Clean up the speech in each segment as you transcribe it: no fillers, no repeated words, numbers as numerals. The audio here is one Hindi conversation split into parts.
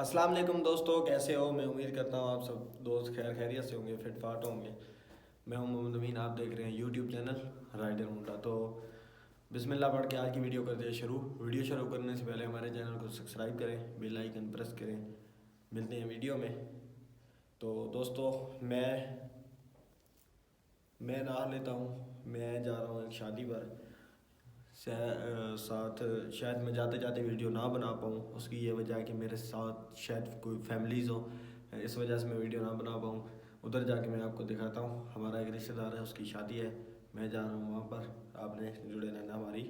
अस्सलाम वालेकुम दोस्तों, कैसे हो? मैं उम्मीद करता हूँ आप सब दोस्त खैर खैरियत से होंगे, फिट फाट होंगे। मैं हूँ मोहम्मद अमीन, आप देख रहे हैं यूट्यूब चैनल राइडर मुंडा। तो बिस्मिल्लाह पढ़ के आज की वीडियो करते हैं शुरू। वीडियो शुरू करने से पहले हमारे चैनल को सब्सक्राइब करें, बेल आइकन प्रेस करें। मिलते हैं वीडियो में। तो दोस्तों मैं नहा लेता हूँ। मैं जा रहा हूँ एक शादी पर। साथ शायद मैं जाते जाते वीडियो ना बना पाऊँ, उसकी ये वजह है कि मेरे साथ शायद कोई फैमिलीज़ हो, इस वजह से मैं वीडियो ना बना पाऊँ। उधर जाके मैं आपको दिखाता हूँ। हमारा एक रिश्तेदार है, उसकी शादी है, मैं जा रहा हूँ वहाँ पर। आपने जुड़े रहना हमारी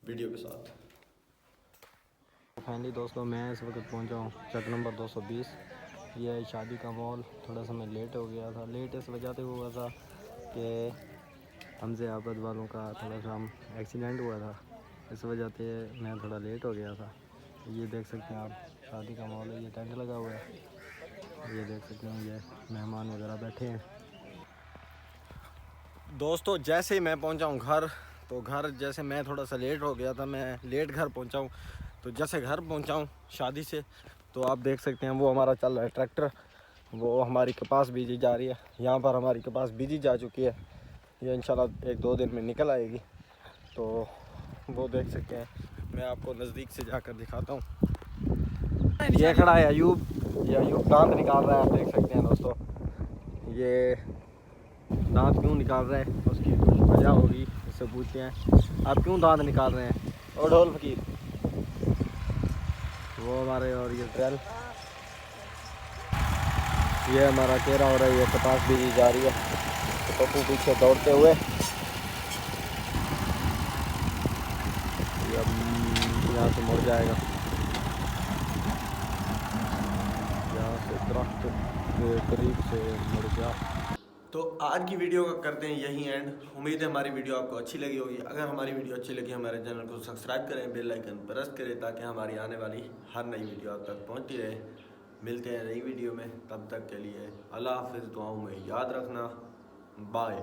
वीडियो के साथ। फाइनली दोस्तों मैं इस वक्त पहुँचा हूँ चक नंबर 220। ये शादी का मॉल। थोड़ा सा मैं लेट हो गया था। लेट इस वजह से हुआ था कि हमसे आबद वालों का थोड़ा सा एक्सीडेंट हुआ था, इस वजह से मैं थोड़ा लेट हो गया था। ये देख सकते हैं आप, शादी का माहौल है। ये टेंट लगा हुआ है, ये देख सकते हैं, ये मेहमान वगैरह बैठे हैं। दोस्तों जैसे ही मैं पहुंचा हूं घर, तो घर जैसे मैं थोड़ा सा लेट हो गया था, मैं लेट घर पहुंचा हूं। तो जैसे घर पहुंचा हूं शादी से, तो आप देख सकते हैं वो हमारा चल रहा है ट्रैक्टर। वो हमारी कपास बीजी जा रही है। यहाँ पर हमारी कपास बीजी जा चुकी है। ये इंशाल्लाह 1-2 दिन में निकल आएगी। तो वो देख सकते हैं, मैं आपको नज़दीक से जाकर दिखाता हूँ। ये खड़ा है अयूब। ये अयूब दांत निकाल रहा है, आप देख सकते हैं दोस्तों। ये दांत क्यों निकाल रहे हैं, उसकी कुछ वजह होगी, इससे पूछते हैं आप क्यों दांत निकाल रहे हैं। और ढोल फकीर वो हमारे, और ये ट्रेल, ये हमारा चेहरा हो रहा है। ये कपास भी जा रही है, पप्पू पीछे दौड़ते हुए। यहाँ से मुड़ जाएगा, यहाँ से दरख्त के करीब से मुड़ गया। तो आज की वीडियो का करते हैं यही एंड। उम्मीद है हमारी वीडियो आपको अच्छी लगी होगी। अगर हमारी वीडियो अच्छी लगी, हमारे चैनल को सब्सक्राइब करें, बेल आइकन प्रेस करें, ताकि हमारी आने वाली हर नई वीडियो आप तक पहुंचती रहे। मिलते हैं नई वीडियो में, तब तक के लिए अल्लाह हाफिज़। दुआओं में याद रखना। बाय।